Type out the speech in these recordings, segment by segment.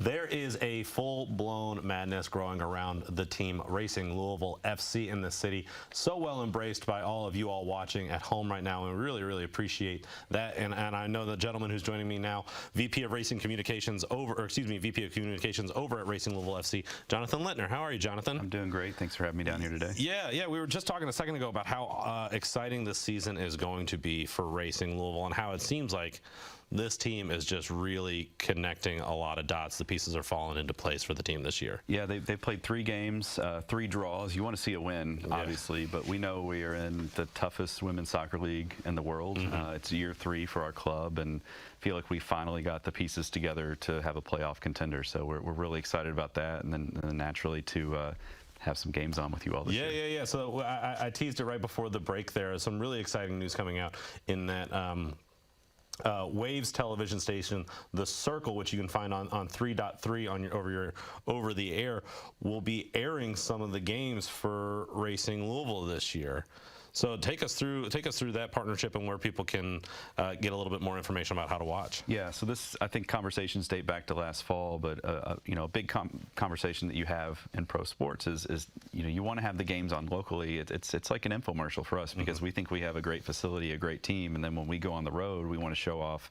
There is a full-blown madness growing around the team Racing Louisville FC in the city. So well embraced by all of you all watching at home right now, and we really, really appreciate that. And I know the gentleman who's joining me now, VP of Communications over at Racing Louisville FC, Jonathan Littner. How are you, Jonathan? I'm doing great. Thanks for having me down here today. Yeah. We were just talking a second ago about how exciting this season is going to be for Racing Louisville, and how it seems like this team is just really connecting a lot of dots. The pieces are falling into place for the team this year. Yeah, they've played 3 games, 3 draws. You want to see a win, obviously, but we know we are in the toughest women's soccer league in the world. It's year 3 for our club, and feel like we finally got the pieces together to have a playoff contender. So we're really excited about that, and then naturally to have some games on with you all this year. Yeah. So I teased it right before the break there. Some really exciting news coming out in that Waves television station, The Circle, which you can find on 3.3 on your over the air, will be airing some of the games for Racing Louisville this year. So take us through that partnership and where people can get a little bit more information about how to watch. Yeah, so I think conversations date back to last fall, but you know, a big conversation that you have in pro sports is you want to have the games on locally. It's like an infomercial for us, because we think we have a great facility, a great team, and then when we go on the road, we want to show off.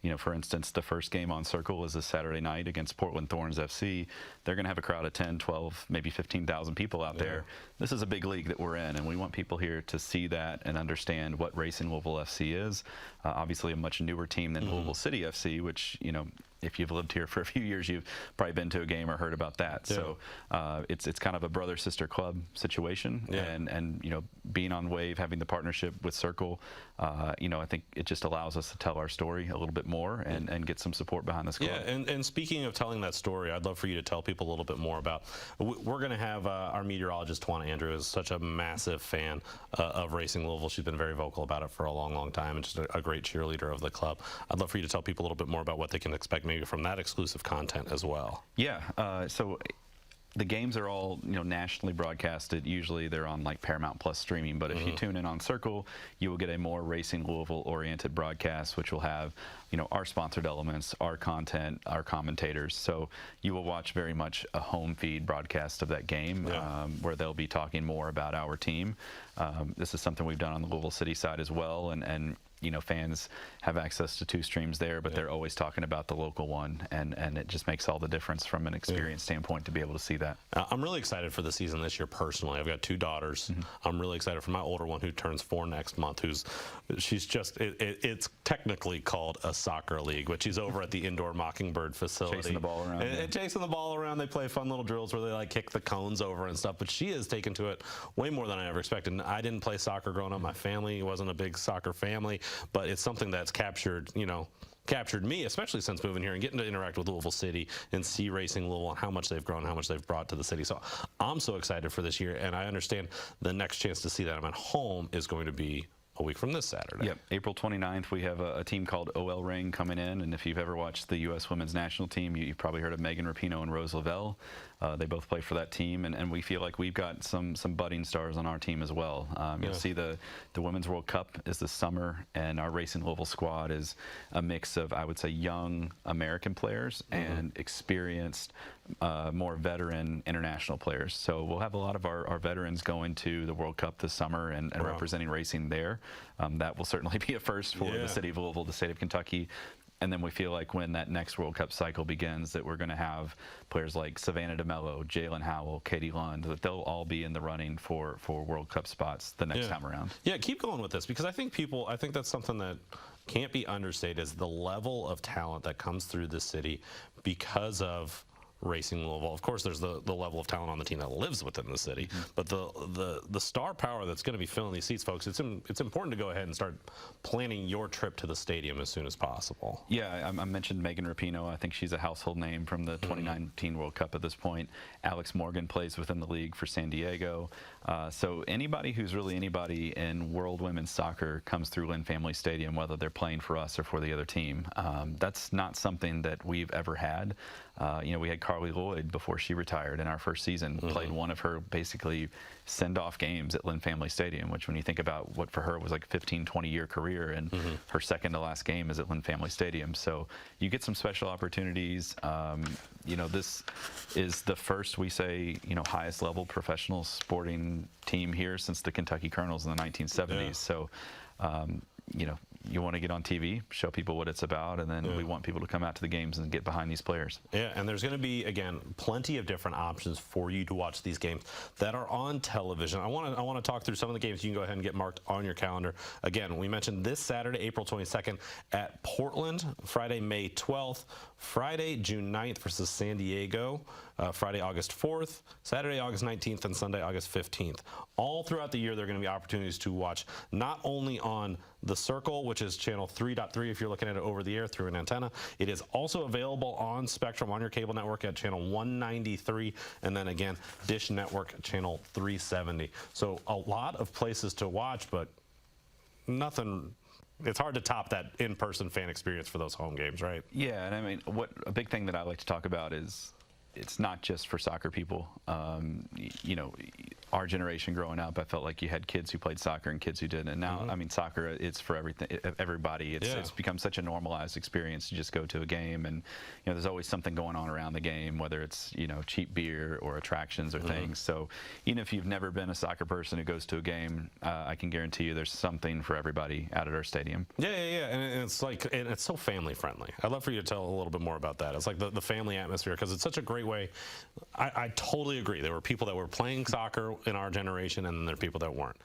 You know, for instance, the first game on Circle is this Saturday night against Portland Thorns FC. They're going to have a crowd of 10, 12, maybe 15,000 people out there. This is a big league that we're in, and we want people here to see that and understand what Racing Louisville FC is. Obviously, a much newer team than Louisville City FC, which, you know, if you've lived here for a few years, you've probably been to a game or heard about that. So it's kind of a brother-sister club situation, and you know, being on Wave, having the partnership with Circle, you know, I think it just allows us to tell our story a little bit more and get some support behind this club. Yeah, and speaking of telling that story, I'd love for you to tell people a little bit more about. We're going to have our meteorologist, Twana Andrew, is such a massive fan of Racing Louisville. She's been very vocal about it for a long, long time, and just a great cheerleader of the club. I'd love for you to tell people a little bit more about what they can expect maybe from that exclusive content as well. Yeah, so the games are all, you know, nationally broadcasted. Usually they're on like Paramount Plus streaming, but if you tune in on Circle, you will get a more Racing Louisville oriented broadcast, which will have, you know, our sponsored elements, our content, our commentators. So you will watch very much a home feed broadcast of that game, where they'll be talking more about our team. This is something we've done on the Louisville City side as well, and you know, fans have access to 2 streams there, but they're always talking about the local one, and it just makes all the difference from an experience standpoint to be able to see that. I'm really excited for the season this year personally. I've got 2 daughters. I'm really excited for my older one, who turns 4 next month, she's just, it's technically called a soccer league, but she's over at the Indoor Mockingbird facility. Chasing the ball around. And chasing the ball around. They play fun little drills where they like kick the cones over and stuff, but she has taken to it way more than I ever expected. I didn't play soccer growing up. My family wasn't a big soccer family, but it's something that's captured me, especially since moving here and getting to interact with Louisville City and see Racing Louisville and how much they've grown, how much they've brought to the city. So I'm so excited for this year, and I understand the next chance to see them at home is going to be a week from this Saturday. Yep, April 29th, we have a team called OL Ring coming in, and if you've ever watched the U.S. Women's National Team, you've probably heard of Megan Rapinoe and Rose Lavelle. They both play for that team, and we feel like we've got some budding stars on our team as well. You'll see the Women's World Cup is this summer, and our Racing Louisville squad is a mix of, I would say, young American players and experienced, more veteran international players. So we'll have a lot of our veterans going to the World Cup this summer and representing Racing there. That will certainly be a first for the city of Louisville, the state of Kentucky. And then we feel like when that next World Cup cycle begins, that we're going to have players like Savannah DeMello, Jalen Howell, Katie Lund, that they'll all be in the running for World Cup spots the next time around. Yeah, keep going with this, because I think that's something that can't be understated, is the level of talent that comes through the city because of Racing Louisville. Of course, there's the level of talent on the team that lives within the city, but the star power that's going to be filling these seats, folks. It's important to go ahead and start planning your trip to the stadium as soon as possible. Yeah, I mentioned Megan Rapinoe. I think she's a household name from the 2019 World Cup at this point. Alex Morgan plays within the league for San Diego. So anybody who's really anybody in world women's soccer comes through Lynn Family Stadium, whether they're playing for us or for the other team. That's not something that we've ever had. You know, we had Carly Lloyd, before she retired in our first season, played one of her basically send-off games at Lynn Family Stadium, which when you think about what for her was like a 15, 20-year career, and her second to last game is at Lynn Family Stadium. So you get some special opportunities. You know, this is the first, we say, you know, highest level professional sporting team here since the Kentucky Colonels in the 1970s. Yeah. So, you know, you want to get on TV, show people what it's about, and then we want people to come out to the games and get behind these players. Yeah, and there's going to be, again, plenty of different options for you to watch these games that are on television. I want to talk through some of the games you can go ahead and get marked on your calendar. Again, we mentioned this Saturday, April 22nd at Portland, Friday, May 12th, Friday, June 9th versus San Diego, Friday, August 4th, Saturday, August 19th, and Sunday, August 15th. All throughout the year, there are going to be opportunities to watch not only on the Circle, which is channel 3.3 if you're looking at it over the air through an antenna. It is also available on Spectrum on your cable network at channel 193, and then again, Dish Network channel 370. So a lot of places to watch, but nothing. It's hard to top that in-person fan experience for those home games, right? Yeah, and I mean, a big thing that I like to talk about is it's not just for soccer people. You know, our generation growing up, I felt like you had kids who played soccer and kids who didn't. And now, I mean, soccer, it's for everybody. It's become such a normalized experience to just go to a game, and you know, there's always something going on around the game, whether it's, you know, cheap beer or attractions or things. So even if you've never been a soccer person who goes to a game, I can guarantee you there's something for everybody out at our stadium. Yeah, and it's like, and it's so family friendly. I'd love for you to tell a little bit more about that. It's like the family atmosphere, because it's such a great way. I totally agree. There were people that were playing soccer in our generation, and then there are people that weren't.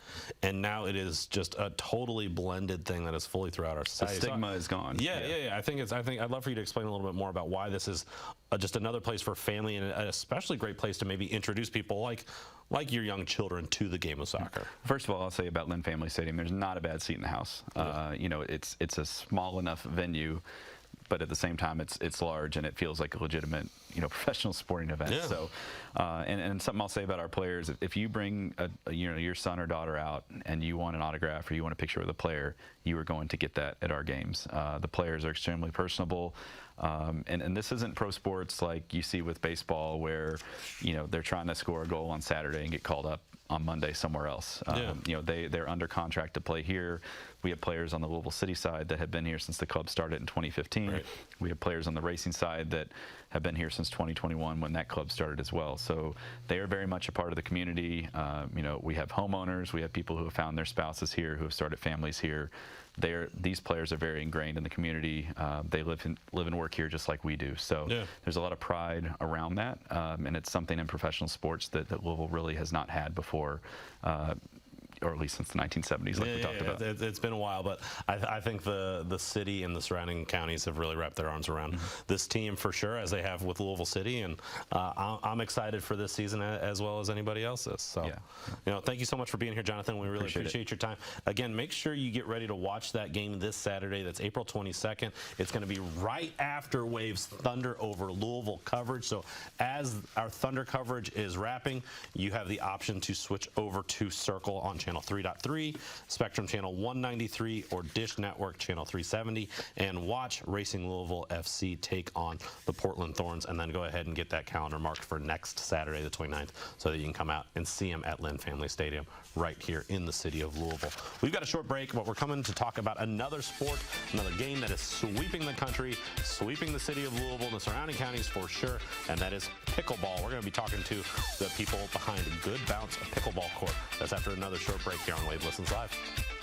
And now it is just a totally blended thing that is fully throughout our society. The stigma is gone. Yeah. I think I'd love for you to explain a little bit more about why this is just another place for family, and an especially great place to maybe introduce people like your young children to the game of soccer. First of all, I'll say about Lynn Family Stadium, there's not a bad seat in the house. You know, it's a small enough venue, but at the same time, it's large, and it feels like a legitimate, you know, professional sporting event. Yeah. So, and something I'll say about our players: if you bring you know, your son or daughter out and you want an autograph or you want a picture with a player, you are going to get that at our games. The players are extremely personable. And this isn't pro sports like you see with baseball, where, you know, they're trying to score a goal on Saturday and get called up on Monday somewhere else. You know, they're under contract to play here. We have players on the Louisville City side that have been here since the club started in 2015. Right. We have players on the Racing side that have been here since 2021 when that club started as well. So they are very much a part of the community. You know, we have homeowners, we have people who have found their spouses here, who have started families here. These players are very ingrained in the community. They live and work here just like we do. So there's a lot of pride around that, and it's something in professional sports that Louisville really has not had before. Or at least since the 1970s, like we talked about. It's been a while, but I think the city and the surrounding counties have really wrapped their arms around this team for sure, as they have with Louisville City, and I'm excited for this season as well as anybody else is. So, you know, thank you so much for being here, Jonathan. We really appreciate your time. Again, make sure you get ready to watch that game this Saturday. That's April 22nd. It's going to be right after Waves Thunder over Louisville coverage. So as our Thunder coverage is wrapping, you have the option to switch over to Circle on channel 3.3, Spectrum channel 193, or Dish Network channel 370, and watch Racing Louisville FC take on the Portland Thorns, and then go ahead and get that calendar marked for next Saturday, the 29th, so that you can come out and see them at Lynn Family Stadium right here in the city of Louisville. We've got a short break, but we're coming to talk about another sport, another game that is sweeping the country, sweeping the city of Louisville and the surrounding counties for sure, and that is pickleball. We're going to be talking to the people behind Good Bounce Pickleball Court. That's after another short break here on Wave Listens Live.